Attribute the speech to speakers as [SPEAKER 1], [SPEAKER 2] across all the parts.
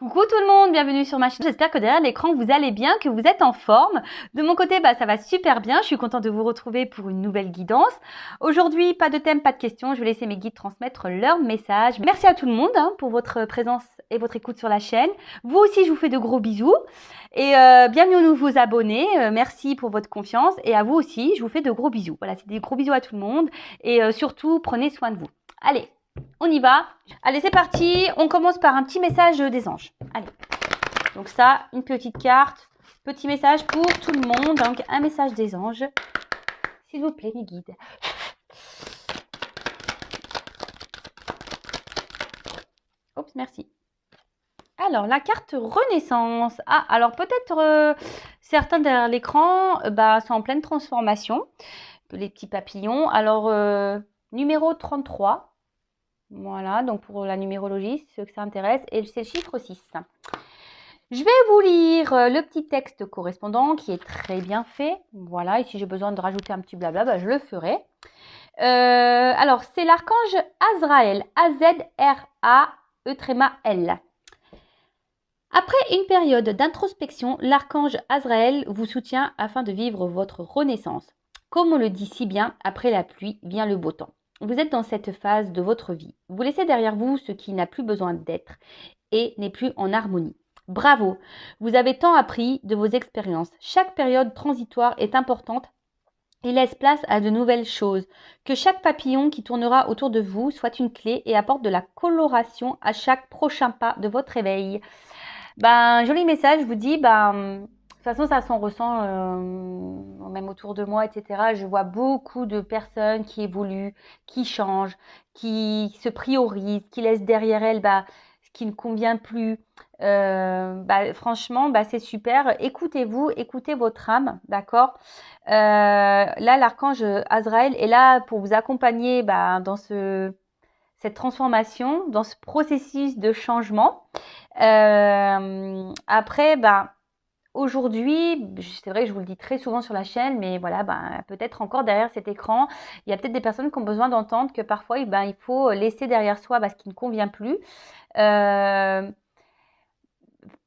[SPEAKER 1] Coucou tout le monde, bienvenue sur ma chaîne. J'espère que derrière l'écran vous allez bien, que vous êtes en forme. De mon côté, ça va super bien. Je suis contente de vous retrouver pour une nouvelle guidance. Aujourd'hui, pas de thème, pas de questions. Je vais laisser mes guides transmettre leur message. Merci à tout le monde pour votre présence et votre écoute sur la chaîne. Vous aussi, je vous fais de gros bisous. Et bienvenue aux nouveaux abonnés. Merci pour votre confiance. Et à vous aussi, je vous fais de gros bisous. Voilà, c'est des gros bisous à tout le monde. Et surtout, prenez soin de vous. Allez, on y va. Allez, c'est parti. On commence par un petit message des anges. Allez. Donc ça, une petite carte. Petit message pour tout le monde. Donc, un message des anges. S'il vous plaît, mes guides. Oups, merci. Alors, la carte Renaissance. Ah, alors peut-être certains derrière l'écran sont en pleine transformation. Les petits papillons. Alors, numéro 33. Voilà, donc pour la numérologie, ceux que ça intéresse. Et c'est le chiffre 6. Je vais vous lire le petit texte correspondant qui est très bien fait. Voilà, et si j'ai besoin de rajouter un petit blabla, je le ferai. Alors, c'est l'archange Azraël. A-Z-R-A-E-L. Après une période d'introspection, l'archange Azraël vous soutient afin de vivre votre renaissance. Comme on le dit si bien, après la pluie vient le beau temps. Vous êtes dans cette phase de votre vie. Vous laissez derrière vous ce qui n'a plus besoin d'être et n'est plus en harmonie. Bravo, vous avez tant appris de vos expériences. Chaque période transitoire est importante et laisse place à de nouvelles choses. Que chaque papillon qui tournera autour de vous soit une clé et apporte de la coloration à chaque prochain pas de votre éveil. Joli message, je vous dis, de toute façon, ça s'en ressent même autour de moi, etc. Je vois beaucoup de personnes qui évoluent, qui changent, qui se priorisent, qui laissent derrière elles ce qui ne convient plus. Franchement, c'est super. Écoutez-vous, écoutez votre âme, d'accord. Là, l'archange Azraël est là pour vous accompagner dans cette transformation, dans ce processus de changement. Après, aujourd'hui, c'est vrai que je vous le dis très souvent sur la chaîne, mais voilà, peut-être encore derrière cet écran, il y a peut-être des personnes qui ont besoin d'entendre que parfois, il faut laisser derrière soi ce qui ne convient plus.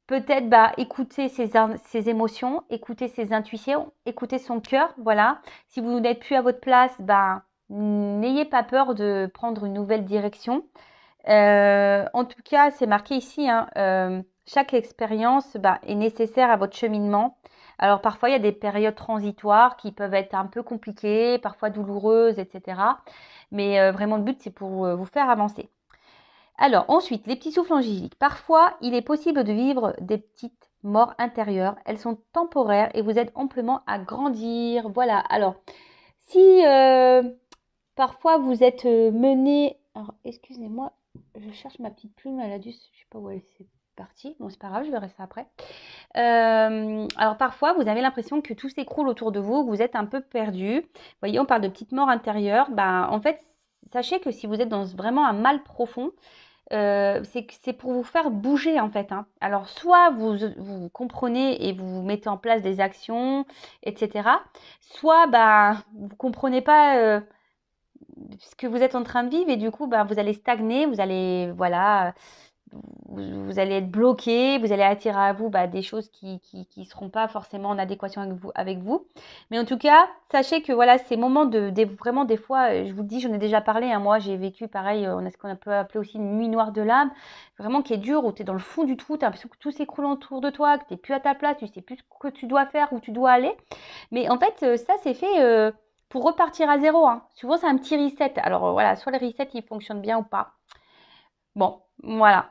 [SPEAKER 1] Peut-être écouter ses émotions, écouter ses intuitions, écouter son cœur, voilà. Si vous n'êtes plus à votre place, n'ayez pas peur de prendre une nouvelle direction. En tout cas, c'est marqué ici, chaque expérience est nécessaire à votre cheminement. Alors parfois, il y a des périodes transitoires qui peuvent être un peu compliquées, parfois douloureuses, etc. Mais vraiment, le but, c'est pour vous faire avancer. Alors ensuite, les petits souffles angéliques. Parfois, il est possible de vivre des petites morts intérieures. Elles sont temporaires et vous aident amplement à grandir. Voilà. Alors, si parfois vous êtes mené... Alors, excusez-moi, je cherche ma petite plume. Elle a dû... Je sais pas où elle s'est partie. Bon, c'est pas grave, je verrai ça après. Alors, parfois, vous avez l'impression que tout s'écroule autour de vous, que vous êtes un peu perdu. Vous voyez, on parle de petites morts intérieures. En fait, sachez que si vous êtes dans vraiment un mal profond, c'est pour vous faire bouger en fait. Alors soit vous comprenez et vous mettez en place des actions, etc. Soit vous comprenez pas ce que vous êtes en train de vivre et du coup vous allez stagner, vous allez vous allez être bloqué, vous allez attirer à vous des choses qui seront pas forcément en adéquation avec vous. Mais en tout cas, sachez que voilà, ces moments vraiment des fois, je vous le dis, j'en ai déjà parlé, moi j'ai vécu pareil, on a ce qu'on peut appeler aussi une nuit noire de l'âme, vraiment qui est dure, où tu es dans le fond du trou, tu as l'impression que tout s'écroule autour de toi, que tu n'es plus à ta place, tu sais plus ce que tu dois faire, où tu dois aller. Mais en fait, ça c'est fait pour repartir à zéro. Souvent c'est un petit reset. Alors voilà, soit les resets ils fonctionnent bien ou pas. Bon, voilà.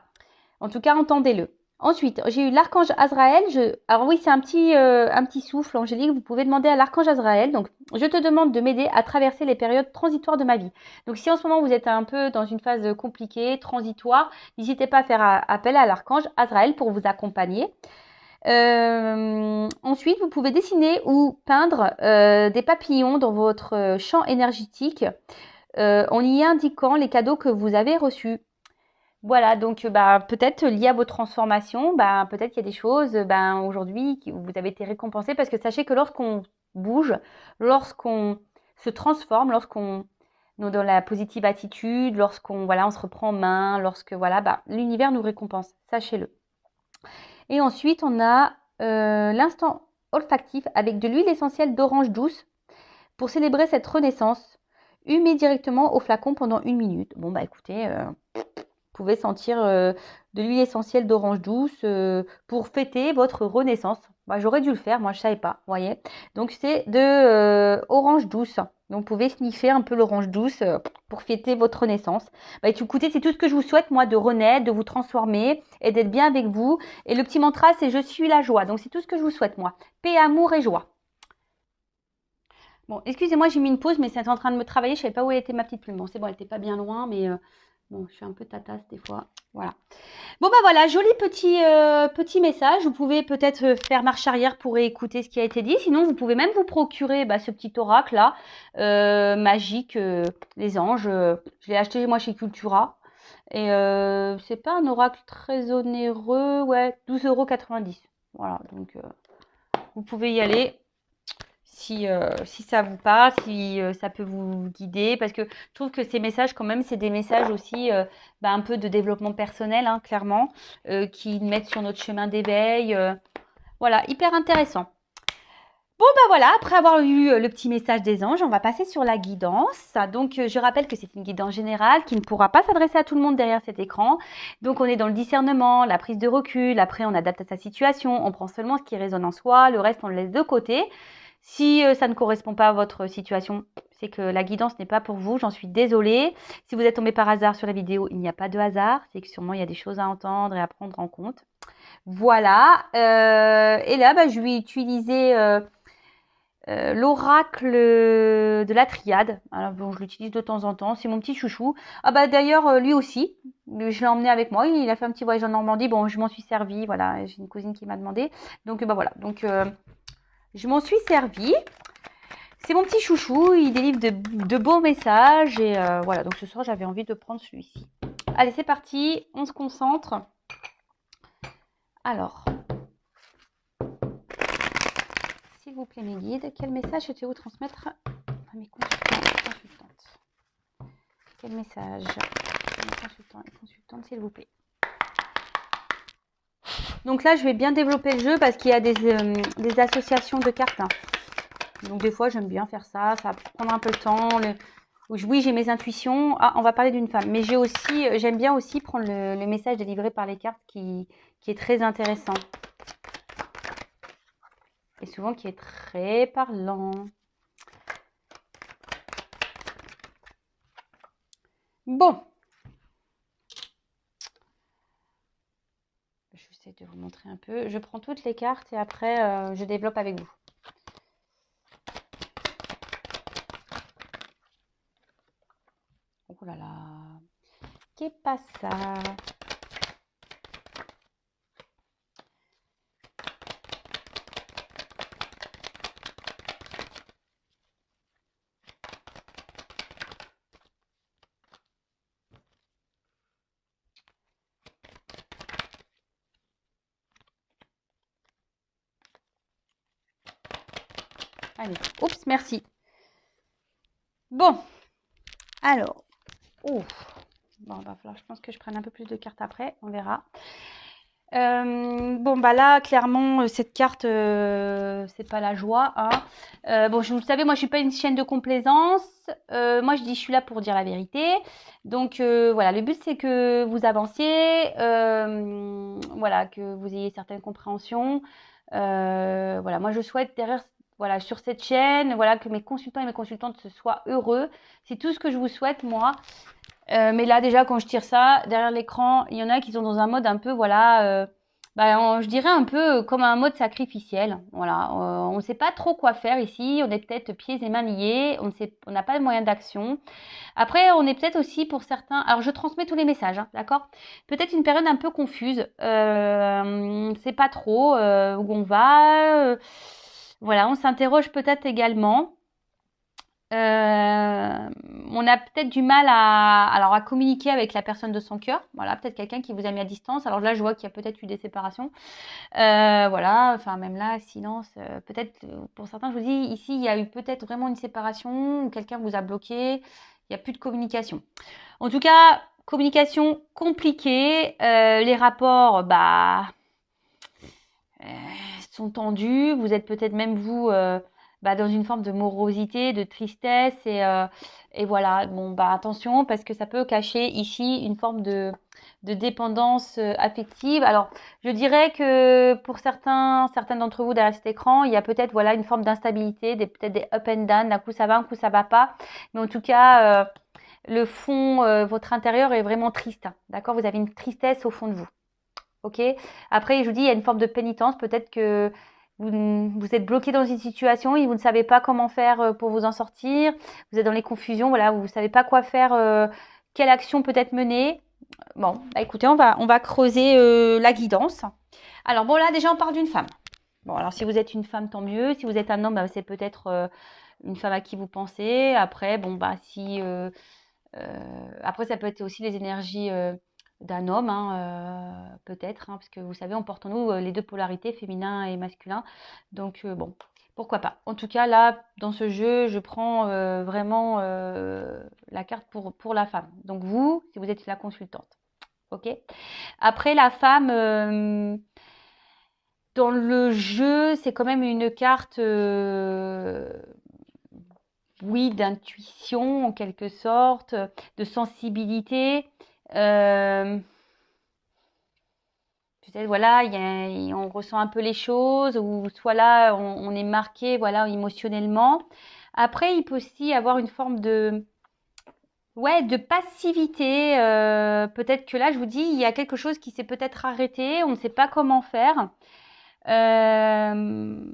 [SPEAKER 1] En tout cas, entendez-le. Ensuite, j'ai eu l'archange Azraël. Alors oui, c'est un petit souffle angélique. Vous pouvez demander à l'archange Azraël. Donc, je te demande de m'aider à traverser les périodes transitoires de ma vie. Donc, si en ce moment vous êtes un peu dans une phase compliquée, transitoire, n'hésitez pas à faire appel à l'archange Azraël pour vous accompagner. Ensuite, vous pouvez dessiner ou peindre des papillons dans votre champ énergétique en y indiquant les cadeaux que vous avez reçus. Voilà, donc peut-être lié à vos transformations, peut-être qu'il y a des choses aujourd'hui où vous avez été récompensé parce que sachez que lorsqu'on bouge, lorsqu'on se transforme, lorsqu'on est dans la positive attitude, lorsqu'on on se reprend en main, lorsque l'univers nous récompense, sachez-le. Et ensuite, on a l'instant olfactif avec de l'huile essentielle d'orange douce pour célébrer cette renaissance. Humez directement au flacon pendant 1 minute. Bon, bah écoutez, vous pouvez sentir de l'huile essentielle d'orange douce pour fêter votre renaissance. Bah, j'aurais dû le faire, moi je savais pas, vous voyez. Donc c'est de orange douce. Donc vous pouvez sniffer un peu l'orange douce pour fêter votre renaissance. Bah écoutez, c'est tout ce que je vous souhaite, moi, de renaître, de vous transformer et d'être bien avec vous. Et le petit mantra, c'est je suis la joie. Donc c'est tout ce que je vous souhaite, moi. Paix, amour et joie. Bon, excusez-moi, j'ai mis une pause, mais c'est en train de me travailler. Je savais pas où était ma petite plume. Bon, c'est bon, elle était pas bien loin, mais bon, je suis un peu tatasse des fois. Voilà. Bon, bah voilà, joli petit message. Vous pouvez peut-être faire marche arrière pour écouter ce qui a été dit. Sinon, vous pouvez même vous procurer ce petit oracle-là, magique, les anges. Je l'ai acheté moi chez Cultura. Et c'est pas un oracle très onéreux. Ouais, 12,90 €. Voilà, donc vous pouvez y aller. Si ça vous parle, si ça peut vous guider, parce que je trouve que ces messages, quand même, c'est des messages aussi un peu de développement personnel, hein, clairement, qui nous mettent sur notre chemin d'éveil. Voilà, hyper intéressant. Bon, bah voilà, après avoir eu le petit message des anges, on va passer sur la guidance. Donc, je rappelle que c'est une guidance générale qui ne pourra pas s'adresser à tout le monde derrière cet écran. Donc, on est dans le discernement, la prise de recul. Après, on adapte à sa situation. On prend seulement ce qui résonne en soi. Le reste, on le laisse de côté. Si ça ne correspond pas à votre situation, c'est que la guidance n'est pas pour vous. J'en suis désolée. Si vous êtes tombé par hasard sur la vidéo, il n'y a pas de hasard. C'est que sûrement, il y a des choses à entendre et à prendre en compte. Voilà. Et là, je vais utiliser l'oracle de la triade. Alors bon, je l'utilise de temps en temps. C'est mon petit chouchou. Ah bah d'ailleurs, lui aussi. Je l'ai emmené avec moi. Il a fait un petit voyage en Normandie. Bon, je m'en suis servie. Voilà, j'ai une cousine qui m'a demandé. Donc bah voilà. Donc je m'en suis servie. C'est mon petit chouchou. Il délivre de beaux messages. Et voilà. Donc ce soir, j'avais envie de prendre celui-ci. Allez, c'est parti. On se concentre. Alors. S'il vous plaît, mes guides, quel message souhaitez-vous transmettre à mes consultants et consultantes? Quel message mes consultants et consultantes, s'il vous plaît? Donc là, je vais bien développer le jeu parce qu'il y a des associations de cartes. Hein. Donc des fois, j'aime bien faire ça. Ça va prendre un peu le temps. Oui, j'ai mes intuitions. Ah, on va parler d'une femme. Mais j'aime bien aussi prendre le message délivré par les cartes qui est très intéressant. Et souvent qui est très parlant. Bon. J'essaie de vous montrer un peu. Je prends toutes les cartes et après, je développe avec vous. Oh là là. Qu'est pas ça? Allez, oups, merci. Bon, alors, bon, va falloir, je pense que je prenne un peu plus de cartes après, on verra. Bon, bah là, clairement, cette carte, c'est pas la joie. Hein. Bon, vous savez, moi, je suis pas une chienne de complaisance. Moi, je dis, je suis là pour dire la vérité. Donc, voilà, le but, c'est que vous avanciez, voilà, que vous ayez certaines compréhensions. Voilà, moi, je souhaite derrière, voilà, sur cette chaîne, voilà, que mes consultants et mes consultantes soient heureux. C'est tout ce que je vous souhaite, moi. Mais là, déjà, quand je tire ça, derrière l'écran, il y en a qui sont dans un mode un peu, voilà, je dirais un peu comme un mode sacrificiel. Voilà, on ne sait pas trop quoi faire ici. On est peut-être pieds et mains liés. On n'a pas de moyen d'action. Après, on est peut-être aussi pour certains. Alors, je transmets tous les messages, hein, d'accord? Peut-être une période un peu confuse. C'est pas trop où on va. Voilà, on s'interroge peut-être également. On a peut-être du mal à communiquer avec la personne de son cœur. Voilà, peut-être quelqu'un qui vous a mis à distance. Alors là, je vois qu'il y a peut-être eu des séparations. Voilà, enfin même là, silence. Peut-être pour certains, je vous dis, ici, il y a eu peut-être vraiment une séparation ou quelqu'un vous a bloqué. Il n'y a plus de communication. En tout cas, communication compliquée. Les rapports, euh, sont tendus. Vous êtes peut-être même vous dans une forme de morosité, de tristesse et voilà. Bon, attention parce que ça peut cacher ici une forme de dépendance affective. Alors, je dirais que pour certains d'entre vous derrière cet écran, il y a peut-être voilà une forme d'instabilité, peut-être des up and down. D'un coup ça va, un coup ça va pas. Mais en tout cas, le fond, votre intérieur est vraiment triste. D'accord? Vous avez une tristesse au fond de vous. Ok. Après, je vous dis, il y a une forme de pénitence. Peut-être que vous êtes bloqué dans une situation et vous ne savez pas comment faire pour vous en sortir. Vous êtes dans les confusions, voilà, vous ne savez pas quoi faire, quelle action peut-être mener. Bon, écoutez, on va creuser la guidance. Alors, bon, là, déjà, on parle d'une femme. Bon, alors, si vous êtes une femme, tant mieux. Si vous êtes un homme, c'est peut-être une femme à qui vous pensez. Après, bon, si après, ça peut être aussi les énergies d'un homme, hein, peut-être, hein, parce que vous savez, on porte en nous les deux polarités, féminin et masculin. Donc, bon, pourquoi pas. En tout cas, là, dans ce jeu, je prends vraiment la carte pour la femme. Donc, vous, si vous êtes la consultante. OK? Après, la femme, dans le jeu, c'est quand même une carte oui, d'intuition en quelque sorte, de sensibilité. Euh, Peut-être voilà, on ressent un peu les choses, ou soit là, on est marqué voilà, émotionnellement. Après, il peut aussi avoir une forme ouais, de passivité. Peut-être que là, je vous dis, il y a quelque chose qui s'est peut-être arrêté, on ne sait pas comment faire. Euh,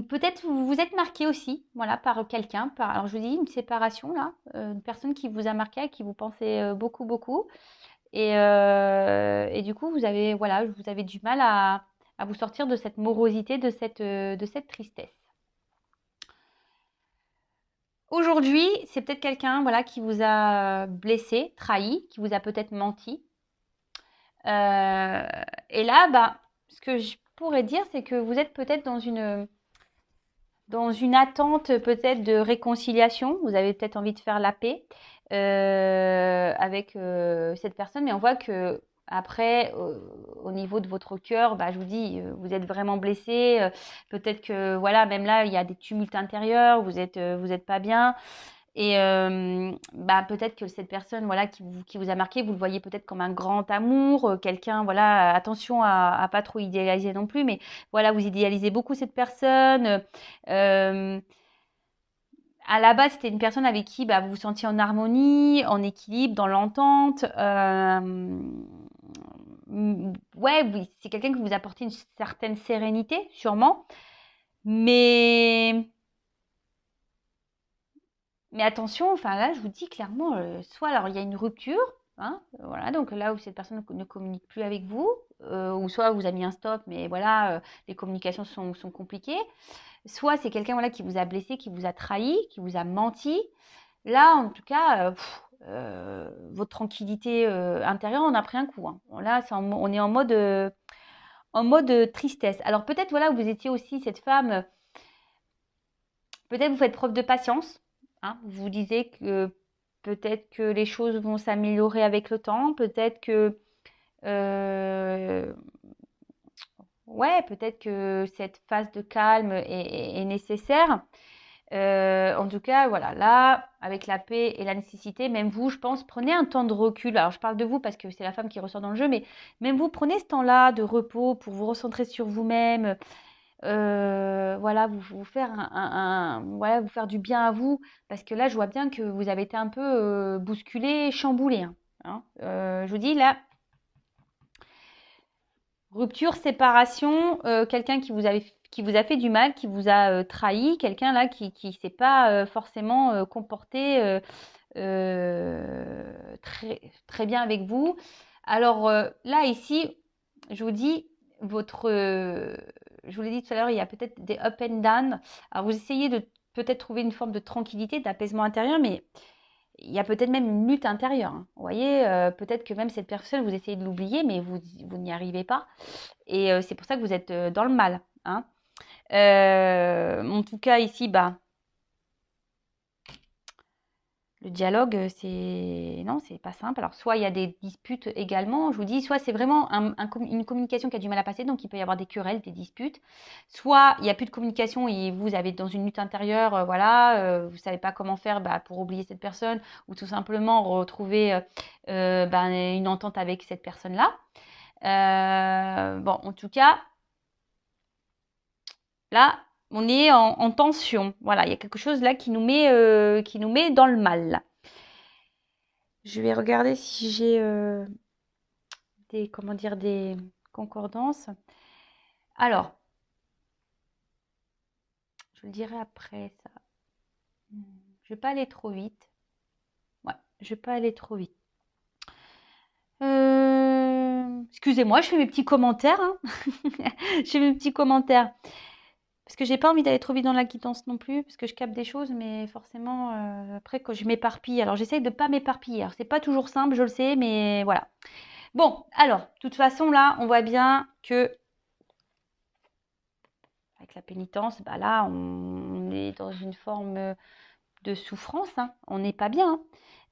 [SPEAKER 1] Peut-être vous vous êtes marqué aussi, voilà, par quelqu'un. Alors je vous dis une séparation là, une personne qui vous a marqué, à qui vous pensez beaucoup, beaucoup, et du coup vous avez, voilà, vous avez du mal à vous sortir de cette morosité, de cette tristesse. Aujourd'hui, c'est peut-être quelqu'un, voilà, qui vous a blessé, trahi, qui vous a peut-être menti. Euh, et là, ce que je pourrais dire, c'est que vous êtes peut-être dans une attente peut-être de réconciliation. Vous avez peut-être envie de faire la paix avec cette personne, mais on voit que après, au niveau de votre cœur, je vous dis, vous êtes vraiment blessé. Peut-être que voilà, même là, il y a des tumultes intérieurs. Vous êtes pas bien. Et peut-être que cette personne voilà, qui vous a marqué, vous le voyez peut-être comme un grand amour, quelqu'un, voilà, attention à pas trop idéaliser non plus, mais voilà, vous idéalisez beaucoup cette personne. Euh, à la base, c'était une personne avec qui vous vous sentiez en harmonie, en équilibre, dans l'entente. Ouais, oui, c'est quelqu'un qui vous apporte une certaine sérénité, sûrement. Mais Mais attention, enfin là, je vous dis clairement, soit alors il y a une rupture, hein, voilà, donc là où cette personne ne communique plus avec vous, ou soit vous a mis un stop, mais voilà, les communications sont compliquées. Soit c'est quelqu'un voilà, qui vous a blessé, qui vous a trahi, qui vous a menti. Là, en tout cas, votre tranquillité intérieure en a pris un coup, hein. Bon, là, on est en mode tristesse. Alors peut-être voilà, vous étiez aussi cette femme, peut-être vous faites preuve de patience, hein. Vous disiez que peut-être que les choses vont s'améliorer avec le temps, peut-être que euh, ouais, peut-être que cette phase de calme est nécessaire. En tout cas, voilà, là, avec la paix et la nécessité, même vous, je pense, prenez un temps de recul. Alors, je parle de vous parce que c'est la femme qui ressort dans le jeu, mais même vous, prenez ce temps-là de repos pour vous recentrer sur vous-même, voilà, vous faire voilà, vous faire du bien à vous, parce que là, je vois bien que vous avez été un peu bousculé, chamboulé, hein. Je vous dis là, rupture, séparation, quelqu'un qui vous a fait du mal, qui vous a trahi, quelqu'un là qui s'est pas forcément comporté très, très bien avec vous. Alors là, ici, je vous dis, je vous l'ai dit tout à l'heure, il y a peut-être des up and down. Alors vous essayez de peut-être trouver une forme de tranquillité, d'apaisement intérieur, mais il y a peut-être même une lutte intérieure, hein. Vous voyez, peut-être que même cette personne, vous essayez de l'oublier, mais vous n'y arrivez pas. Et c'est pour ça que vous êtes dans le mal, hein. En tout cas, ici, Le dialogue, c'est non, c'est pas simple. Alors, soit il y a des disputes également, je vous dis, soit c'est vraiment une communication qui a du mal à passer, donc il peut y avoir des querelles, des disputes. Soit il n'y a plus de communication et vous avez dans une lutte intérieure, voilà, vous savez pas comment faire pour oublier cette personne ou tout simplement retrouver une entente avec cette personne-là. Bon, en tout cas, là, on est en tension. Voilà, il y a quelque chose là qui nous met dans le mal. Je vais regarder si j'ai des concordances. Alors, je vous le dirai après ça. Je vais pas aller trop vite. Ouais, je vais pas aller trop vite. Excusez-moi, je fais mes petits commentaires. Hein. Je fais mes petits commentaires. Parce que j'ai pas envie d'aller trop vite dans la quittance non plus, parce que je capte des choses, mais forcément, après, quand je m'éparpille, alors j'essaye de ne pas m'éparpiller. Alors, c'est pas toujours simple, je le sais, mais voilà. Bon, alors, de toute façon, là, on voit bien que, avec la pénitence, là, on est dans une forme de souffrance, hein. On n'est pas bien.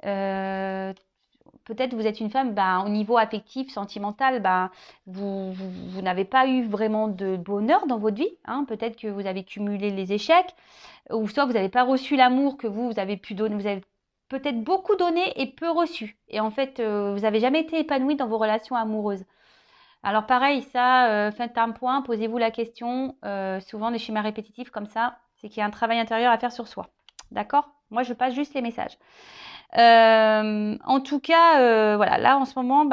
[SPEAKER 1] Hein. Peut-être vous êtes une femme, au niveau affectif, sentimental, vous n'avez pas eu vraiment de bonheur dans votre vie. Hein. Peut-être que vous avez cumulé les échecs, ou soit vous n'avez pas reçu l'amour que vous avez pu donner. Vous avez peut-être beaucoup donné et peu reçu. Et en fait, vous n'avez jamais été épanoui dans vos relations amoureuses. Alors pareil, ça, faites un point, posez-vous la question. Souvent, des schémas répétitifs comme ça, c'est qu'il y a un travail intérieur à faire sur soi. D'accord? Moi, je passe juste les messages. En tout cas, voilà, là en ce moment,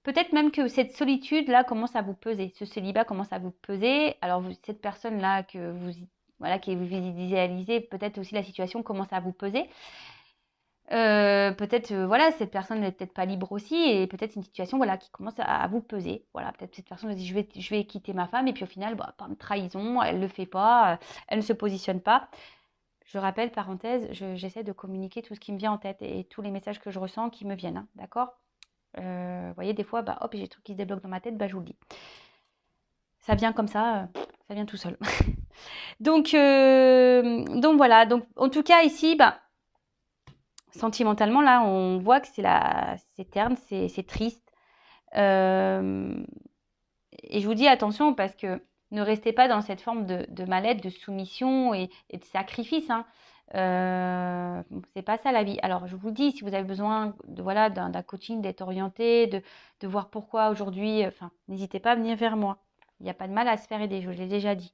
[SPEAKER 1] peut-être même que cette solitude-là commence à vous peser. Ce célibat commence à vous peser. Alors, cette personne-là qui vous visualisez, peut-être aussi la situation commence à vous peser. Peut-être, voilà, cette personne n'est peut-être pas libre aussi et peut-être c'est une situation, voilà, qui commence à vous peser. Voilà, peut-être cette personne se dit, je vais quitter ma femme et puis au final, par trahison, elle le fait pas, elle ne se positionne pas. Je rappelle, parenthèse, j'essaie de communiquer tout ce qui me vient en tête et tous les messages que je ressens qui me viennent, hein, d'accord? Vous voyez, des fois, hop, j'ai des trucs qui se débloquent dans ma tête, je vous le dis. Ça vient comme ça vient tout seul. Donc voilà, donc en tout cas ici, sentimentalement, là, on voit que c'est terne, c'est triste. Et je vous dis attention parce que ne restez pas dans cette forme de mal-être, de soumission et de sacrifice. Hein. C'est pas ça la vie. Alors je vous dis, si vous avez besoin d'un coaching, d'être orienté, de voir pourquoi aujourd'hui, n'hésitez pas à venir vers moi. Il n'y a pas de mal à se faire aider, je l'ai déjà dit.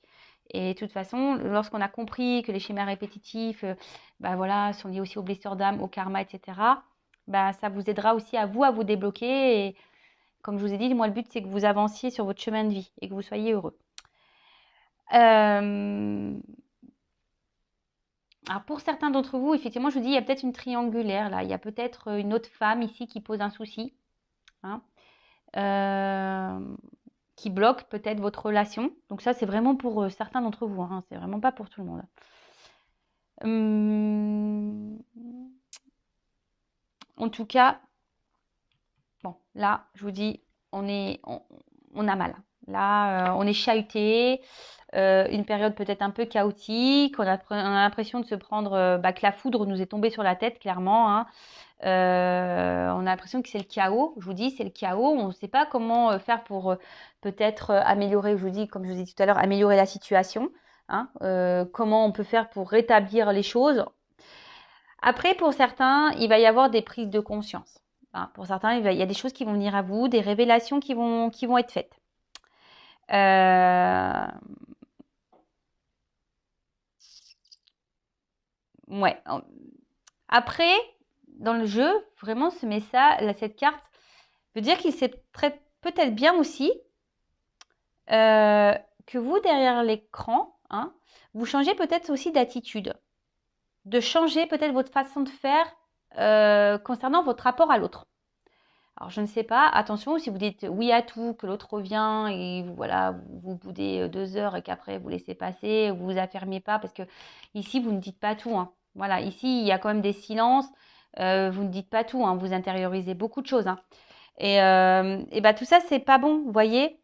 [SPEAKER 1] Et de toute façon, lorsqu'on a compris que les schémas répétitifs, sont liés aussi aux blessures d'âme, au karma, etc., ça vous aidera aussi à vous débloquer. Et comme je vous ai dit, moi, le but, c'est que vous avanciez sur votre chemin de vie et que vous soyez heureux. Alors, pour certains d'entre vous, effectivement, je vous dis, il y a peut-être une triangulaire, là. Il y a peut-être une autre femme ici qui pose un souci, hein, qui bloque peut-être votre relation. Donc ça, c'est vraiment pour certains d'entre vous, hein. C'est vraiment pas pour tout le monde. En tout cas, bon, là, je vous dis, on a mal. Là, on est chahuté. Une période peut-être un peu chaotique. On a l'impression de se prendre que la foudre nous est tombée sur la tête, clairement. Hein. On a l'impression que c'est le chaos. Je vous dis, c'est le chaos. On ne sait pas comment faire pour peut-être améliorer, je vous dis, comme je vous ai dit tout à l'heure, améliorer la situation. Hein. Comment on peut faire pour rétablir les choses. Après, pour certains, il va y avoir des prises de conscience. Hein, pour certains, il y a des choses qui vont venir à vous, des révélations qui vont être faites. Ouais. Après, dans le jeu, vraiment, cette carte veut dire qu'il sait peut-être bien aussi que vous, derrière l'écran, hein, vous changez peut-être aussi d'attitude. De changer peut-être votre façon de faire concernant votre rapport à l'autre. Alors, je ne sais pas, attention, si vous dites oui à tout, que l'autre revient et vous boudez 2 heures et qu'après vous laissez passer, vous vous affirmez pas, parce que ici, vous ne dites pas tout. Hein. Voilà, ici, il y a quand même des silences, vous ne dites pas tout, hein, vous intériorisez beaucoup de choses. Hein. Et tout ça, c'est pas bon, vous voyez.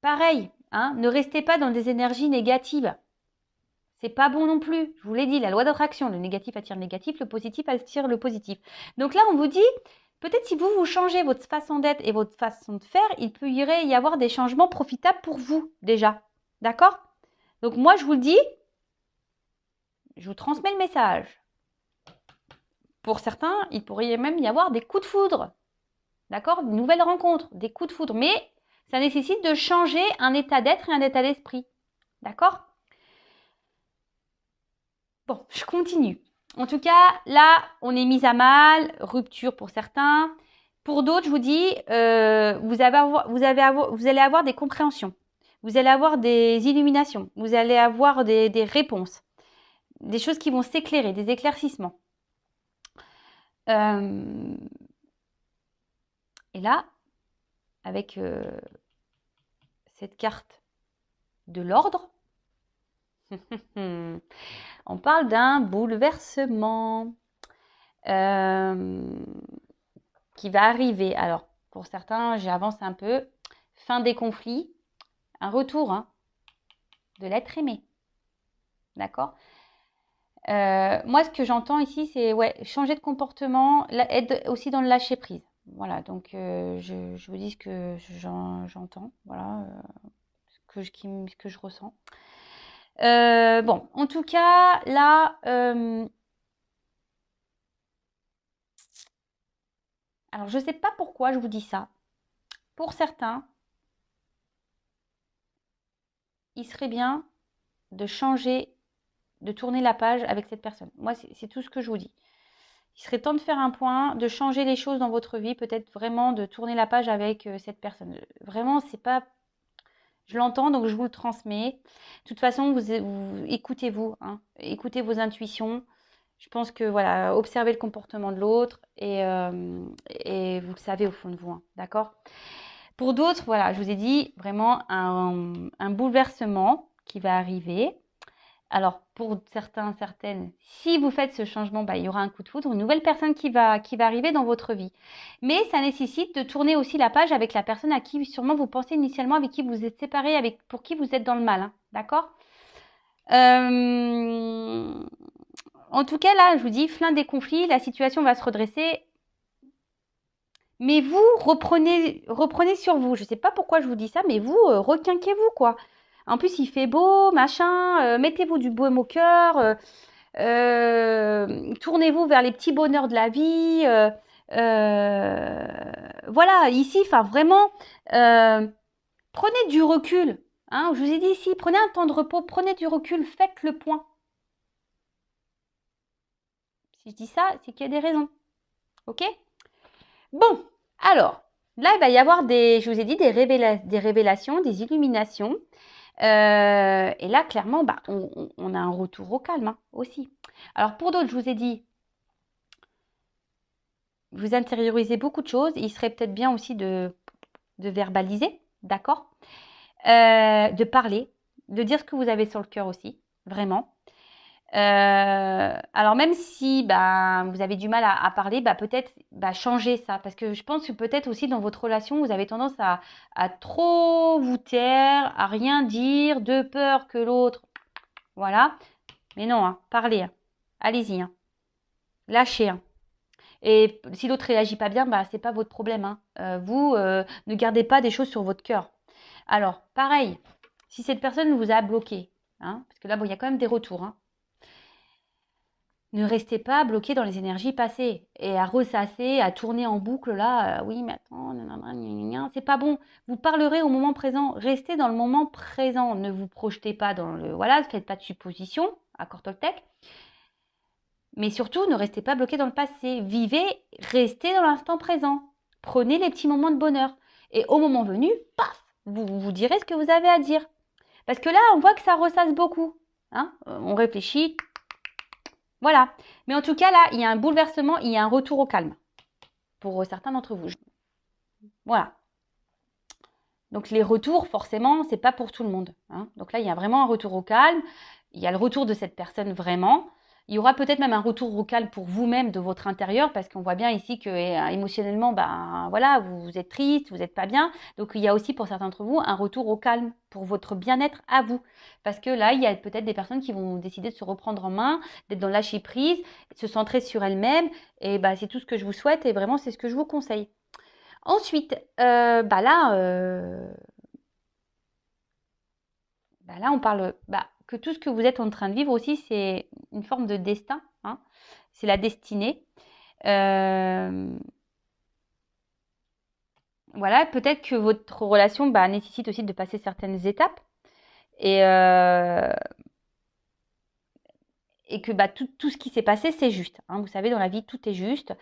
[SPEAKER 1] Pareil, Hein. Ne restez pas dans des énergies négatives. C'est pas bon non plus. Je vous l'ai dit, la loi d'attraction, le négatif attire le négatif, le positif attire le positif. Donc là, on vous dit, peut-être si vous changez votre façon d'être et votre façon de faire, il peut y avoir des changements profitables pour vous déjà. D'accord? Donc moi, je vous le dis, je vous transmets le message. Pour certains, il pourrait même y avoir des coups de foudre. D'accord? De nouvelles rencontres, des coups de foudre. Mais ça nécessite de changer un état d'être et un état d'esprit. D'accord? Bon, je continue. En tout cas, là, on est mis à mal, rupture pour certains. Pour d'autres, je vous dis, vous allez avoir des compréhensions. Vous allez avoir des illuminations. Vous allez avoir des réponses. Des choses qui vont s'éclairer, des éclaircissements. Et là, avec cette carte de l'ordre, on parle d'un bouleversement qui va arriver. Alors, pour certains, j'avance un peu. Fin des conflits, un retour de l'être aimé. D'accord? Moi, ce que j'entends ici, c'est changer de comportement, être aussi dans le lâcher prise. Voilà, donc je vous dis ce que j'entends, voilà, ce que je ressens. Bon, en tout cas, là, alors je ne sais pas pourquoi je vous dis ça. Pour certains, il serait bien de changer, de tourner la page avec cette personne. Moi, c'est tout ce que je vous dis. Il serait temps de faire un point, de changer les choses dans votre vie, peut-être vraiment de tourner la page avec cette personne. Vraiment, c'est pas... Je l'entends, donc je vous le transmets. De toute façon, vous écoutez-vous, hein, écoutez vos intuitions. Je pense que, voilà, observez le comportement de l'autre et vous le savez au fond de vous, hein, d'accord? Pour d'autres, voilà, je vous ai dit vraiment un bouleversement qui va arriver. Alors, pour certains, certaines, si vous faites ce changement, il y aura un coup de foudre, une nouvelle personne qui va arriver dans votre vie. Mais ça nécessite de tourner aussi la page avec la personne à qui sûrement vous pensez initialement, avec qui vous êtes séparés, pour qui vous êtes dans le mal. Hein, d'accord? En tout cas, là, je vous dis, fin des conflits, la situation va se redresser. Mais vous, reprenez sur vous. Je ne sais pas pourquoi je vous dis ça, mais vous, requinquez-vous, quoi. En plus, il fait beau, machin, mettez-vous du baume au cœur, tournez-vous vers les petits bonheurs de la vie. Voilà, ici, enfin vraiment, prenez du recul. Hein, je vous ai dit ici, prenez un temps de repos, prenez du recul, faites le point. Si je dis ça, c'est qu'il y a des raisons. Ok? Bon, alors, là, il va y avoir je vous ai dit, des révélations, des illuminations. Et là, clairement, on a un retour au calme aussi. Alors, pour d'autres, je vous ai dit, vous intériorisez beaucoup de choses. Il serait peut-être bien aussi de verbaliser, d'accord? De parler, de dire ce que vous avez sur le cœur aussi, vraiment. Alors même si vous avez du mal à parler, peut-être changer ça. Parce que je pense que peut-être aussi dans votre relation, vous avez tendance à trop vous taire, à rien dire, de peur que l'autre... Voilà. Mais non, parlez. Allez-y. Lâchez. Et si l'autre réagit pas bien, c'est pas votre problème. Vous, ne gardez pas des choses sur votre cœur. Alors, pareil, si cette personne vous a bloqué, parce que là, il y a quand même des retours, ne restez pas bloqué dans les énergies passées et à ressasser, à tourner en boucle là. Oui, mais attends, c'est pas bon. Vous parlerez au moment présent. Restez dans le moment présent. Ne vous projetez pas dans le... Voilà, ne faites pas de suppositions, accord Toltec. Mais surtout, ne restez pas bloqué dans le passé. Vivez, restez dans l'instant présent. Prenez les petits moments de bonheur. Et au moment venu, paf, vous direz ce que vous avez à dire. Parce que là, on voit que ça ressasse beaucoup. On réfléchit. Voilà. Mais en tout cas, là, il y a un bouleversement, il y a un retour au calme. Pour certains d'entre vous. Voilà. Donc les retours, forcément, c'est pas pour tout le monde. Donc là, il y a vraiment un retour au calme. Il y a le retour de cette personne vraiment. Il y aura peut-être même un retour au calme pour vous-même de votre intérieur, parce qu'on voit bien ici que émotionnellement, ben voilà, vous êtes triste, vous n'êtes pas bien. Donc il y a aussi pour certains d'entre vous un retour au calme pour votre bien-être à vous. Parce que là, il y a peut-être des personnes qui vont décider de se reprendre en main, d'être dans le lâcher prise, de se centrer sur elles-mêmes. Et bah, c'est tout ce que je vous souhaite et vraiment c'est ce que je vous conseille. Ensuite, là, on parle que tout ce que vous êtes en train de vivre aussi, c'est une forme de destin, hein. C'est la destinée. Euh, voilà, peut-être que votre relation nécessite aussi de passer certaines étapes et, euh, et que tout ce qui s'est passé, c'est juste, hein. Vous savez, dans la vie, tout est juste.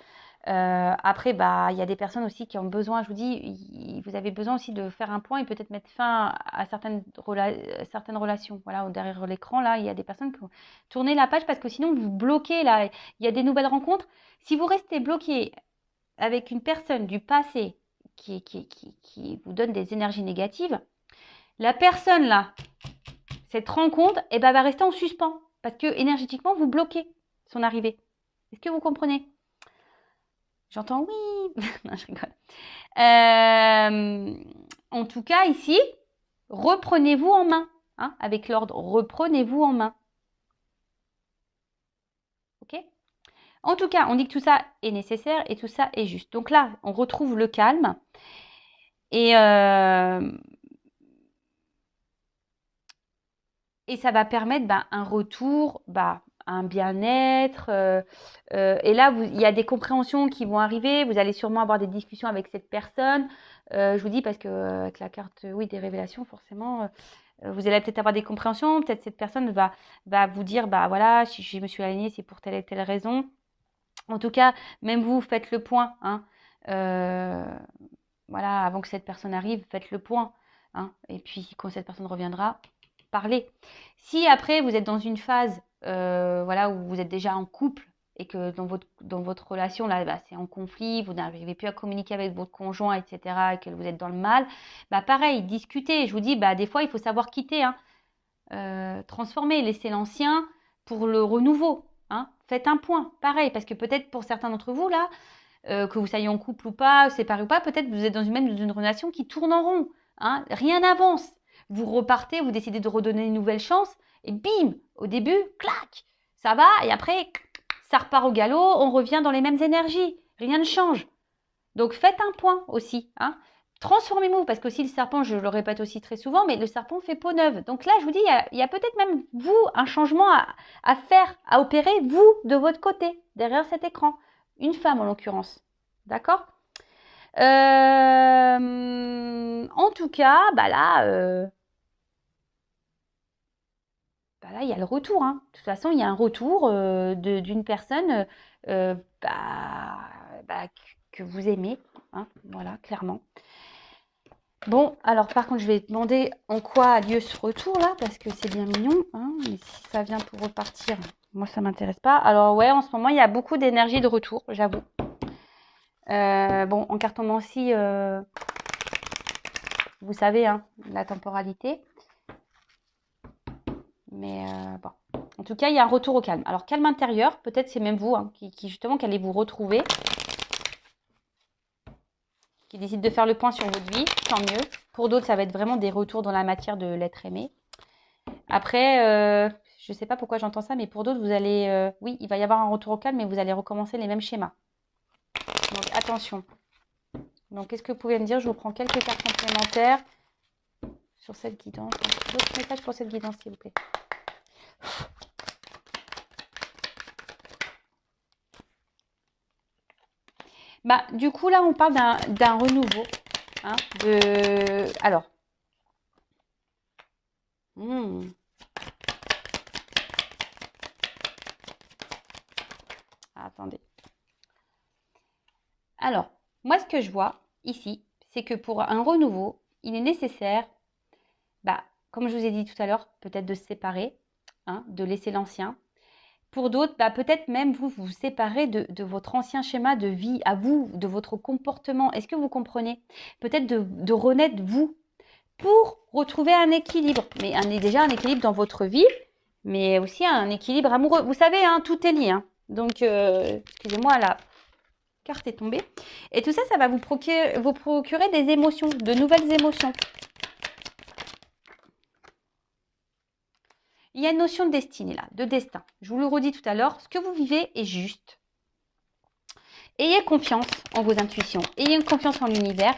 [SPEAKER 1] Après, il y a des personnes aussi qui ont besoin, je vous dis, vous avez besoin aussi de faire un point et peut-être mettre fin à certaines relations. Voilà, derrière l'écran, là, il y a des personnes qui ont tourné la page parce que sinon, vous bloquez, là, il y a des nouvelles rencontres. Si vous restez bloqué avec une personne du passé qui vous donne des énergies négatives, la personne, là, cette rencontre, va rester en suspens parce que énergétiquement, vous bloquez son arrivée. Est-ce que vous comprenez? J'entends oui. Non, je rigole. En tout cas, ici, reprenez-vous en main. Hein, avec l'ordre, reprenez-vous en main. Ok? En tout cas, on dit que tout ça est nécessaire et tout ça est juste. Donc là, on retrouve le calme. Et ça va permettre un retour, un bien-être. Et là, il y a des compréhensions qui vont arriver. Vous allez sûrement avoir des discussions avec cette personne. Je vous dis parce que avec la carte, oui, des révélations, forcément, vous allez peut-être avoir des compréhensions. Peut-être cette personne va vous dire, voilà, si je me suis alignée, c'est pour telle et telle raison. En tout cas, même vous, faites le point, hein. Voilà, avant que cette personne arrive, faites le point, hein. Et puis, quand cette personne reviendra, parlez. Si après, vous êtes dans une phase où vous êtes déjà en couple et que dans votre relation, là, c'est en conflit, vous n'arrivez plus à communiquer avec votre conjoint, etc., et que vous êtes dans le mal, pareil, discutez. Je vous dis, des fois, il faut savoir quitter, hein. Transformer, laisser l'ancien pour le renouveau, hein. Faites un point, pareil, parce que peut-être pour certains d'entre vous, là, que vous soyez en couple ou pas, séparé ou pas, peut-être vous êtes dans une relation qui tourne en rond, hein. Rien n'avance. Vous repartez, vous décidez de redonner une nouvelle chance, et bim, au début, clac, ça va, et après, ça repart au galop, on revient dans les mêmes énergies, rien ne change. Donc faites un point aussi, hein. Transformez-vous, parce qu'aussi le serpent, je le répète aussi très souvent, mais le serpent fait peau neuve. Donc là, je vous dis, il y a peut-être même, vous, un changement à faire, à opérer, vous, de votre côté, derrière cet écran. Une femme, en l'occurrence. D'accord? En tout cas, là, il y a le retour, hein. De toute façon, il y a un retour d'une personne euh, bah, que vous aimez, hein. Voilà, clairement. Bon, alors par contre, je vais demander en quoi a lieu ce retour-là, parce que c'est bien mignon, hein, mais si ça vient pour repartir, moi, ça m'intéresse pas. Alors ouais, en ce moment, il y a beaucoup d'énergie de retour, j'avoue. Bon, en cartomancie, vous savez, hein, la temporalité. Mais bon. En tout cas, il y a un retour au calme. Alors, calme intérieur, peut-être c'est même vous, hein, qui justement, qui allez vous retrouver. Qui décide de faire le point sur votre vie, tant mieux. Pour d'autres, ça va être vraiment des retours dans la matière de l'être aimé. Après, je ne sais pas pourquoi j'entends ça, mais pour d'autres, vous allez... oui, il va y avoir un retour au calme, mais vous allez recommencer les mêmes schémas. Donc, attention. Donc, qu'est-ce que vous pouvez me dire? Je vous prends quelques cartes complémentaires sur cette guidance. D'autres messages pour cette guidance, s'il vous plaît. Du coup, là, on parle d'un renouveau. Hein, alors. Attendez. Alors, moi, ce que je vois ici, c'est que pour un renouveau, il est nécessaire, comme je vous ai dit tout à l'heure, peut-être de se séparer, hein, de laisser l'ancien. Pour d'autres, peut-être même vous séparer de votre ancien schéma de vie à vous, de votre comportement. Est-ce que vous comprenez? Peut-être de renaître vous pour retrouver un équilibre. Mais déjà un équilibre dans votre vie mais aussi un équilibre amoureux. Vous savez, hein, tout est lié. Hein. Donc, excusez-moi, la carte est tombée. Et tout ça, ça va vous procurer des émotions, de nouvelles émotions. Il y a une notion de destinée là, de destin. Je vous le redis tout à l'heure, ce que vous vivez est juste. Ayez confiance en vos intuitions, ayez une confiance en l'univers.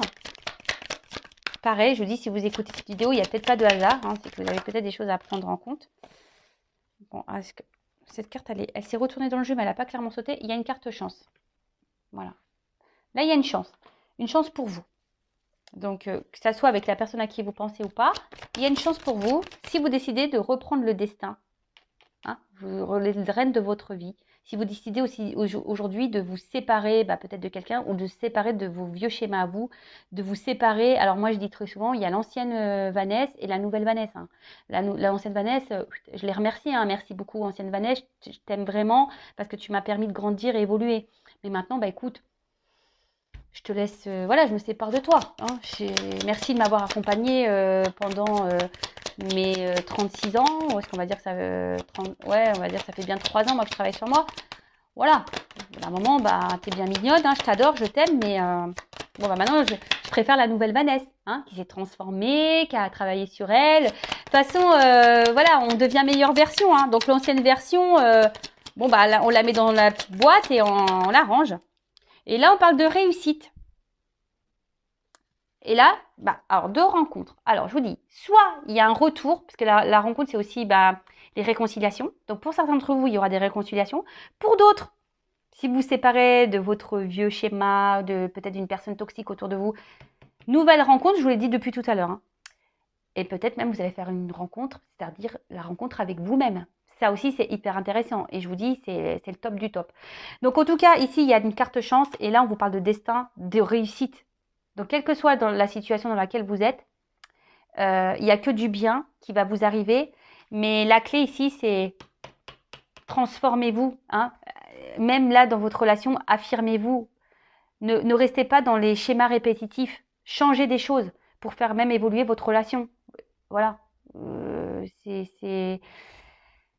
[SPEAKER 1] Pareil, je vous dis, si vous écoutez cette vidéo, il n'y a peut-être pas de hasard, hein, c'est que vous avez peut-être des choses à prendre en compte. Bon, cette carte, elle s'est retournée dans le jeu, mais elle n'a pas clairement sauté. Il y a une carte chance. Voilà. Là, il y a une chance pour vous. Donc, que ça soit avec la personne à qui vous pensez ou pas, il y a une chance pour vous si vous décidez de reprendre le destin, hein, les rênes de votre vie. Si vous décidez aussi aujourd'hui de vous séparer peut-être de quelqu'un ou de se séparer de vos vieux schémas à vous, de vous séparer. Alors moi, je dis très souvent, il y a l'ancienne Vanessa et la nouvelle Vanessa. Hein. L'ancienne Vanessa, je les remercie. Hein, merci beaucoup, ancienne Vanessa. Je t'aime vraiment parce que tu m'as permis de grandir et évoluer. Mais maintenant, écoute, je te laisse, voilà, je me sépare de toi. Hein. Merci de m'avoir accompagnée pendant mes 36 ans. Ou est-ce qu'on va dire que ça ouais, on va dire que ça fait bien 3 ans moi que je travaille sur moi. Voilà. À un moment, t'es bien mignonne, hein, je t'adore, je t'aime, mais maintenant, je préfère la nouvelle Vanessa, hein, qui s'est transformée, qui a travaillé sur elle. De toute façon, voilà, on devient meilleure version. Hein. Donc l'ancienne version, on la met dans la petite boîte et on la range. Et là, on parle de réussite. Et là, alors deux rencontres. Alors, je vous dis, soit il y a un retour, parce que la rencontre, c'est aussi les réconciliations. Donc, pour certains d'entre vous, il y aura des réconciliations. Pour d'autres, si vous vous séparez de votre vieux schéma, de peut-être d'une personne toxique autour de vous, nouvelle rencontre, je vous l'ai dit depuis tout à l'heure. Hein. Et peut-être même, vous allez faire une rencontre, c'est-à-dire la rencontre avec vous-même. Ça aussi, c'est hyper intéressant. Et je vous dis, c'est le top du top. Donc, en tout cas, ici, il y a une carte chance. Et là, on vous parle de destin, de réussite. Donc, quelle que soit dans la situation dans laquelle vous êtes, il n'y a que du bien qui va vous arriver. Mais la clé ici, c'est transformez-vous. Hein. Même là, dans votre relation, affirmez-vous. Ne restez pas dans les schémas répétitifs. Changez des choses pour faire même évoluer votre relation. Voilà.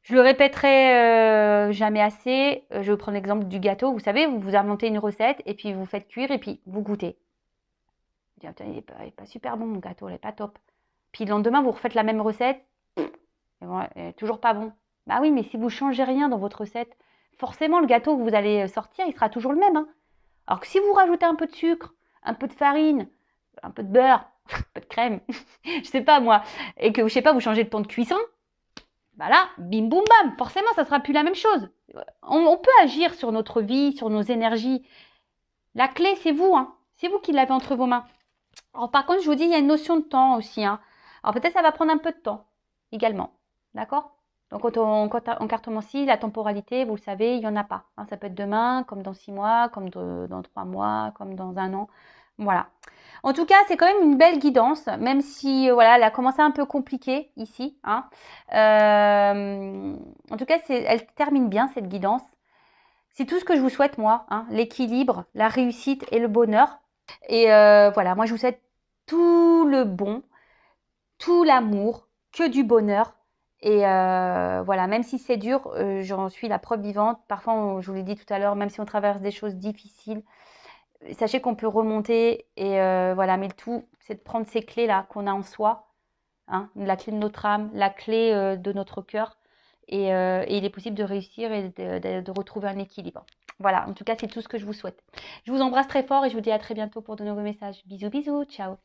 [SPEAKER 1] Je le répéterai jamais assez. Je vais vous prendre l'exemple du gâteau. Vous savez, vous inventez une recette et puis vous faites cuire et puis vous goûtez. Vous dites, il n'est pas super bon mon gâteau, il n'est pas top. Puis le lendemain, vous refaites la même recette. Toujours pas bon. Bah oui, mais si vous ne changez rien dans votre recette, forcément le gâteau que vous allez sortir, il sera toujours le même. Hein. Alors que si vous rajoutez un peu de sucre, un peu de farine, un peu de beurre, un peu de crème, je sais pas moi, et que je sais pas, vous changez le temps de cuisson, là, bim boum bam, forcément ça sera plus la même chose. On peut agir sur notre vie, sur nos énergies. La clé, c'est vous, hein. C'est vous qui l'avez entre vos mains. Alors par contre, je vous dis, il y a une notion de temps aussi. Hein. Alors peut-être ça va prendre un peu de temps également. D'accord? Donc en cartomancie, la temporalité, vous le savez, il n'y en a pas. Hein. Ça peut être demain, comme dans 6 mois, comme dans 3 mois, comme dans 1 an. Voilà. En tout cas, c'est quand même une belle guidance, même si voilà, elle a commencé un peu compliquée ici. Hein. En tout cas, elle termine bien cette guidance. C'est tout ce que je vous souhaite, moi. Hein. L'équilibre, la réussite et le bonheur. Et voilà, moi je vous souhaite tout le bon, tout l'amour, que du bonheur. Et voilà, même si c'est dur, j'en suis la preuve vivante. Parfois, je vous l'ai dit tout à l'heure, même si on traverse des choses difficiles, sachez qu'on peut remonter. Et voilà, mais le tout, c'est de prendre ces clés-là qu'on a en soi. Hein, la clé de notre âme, la clé de notre cœur. Et il est possible de réussir et de retrouver un équilibre. Voilà, en tout cas, c'est tout ce que je vous souhaite. Je vous embrasse très fort et je vous dis à très bientôt pour de nouveaux messages. Bisous, bisous, ciao.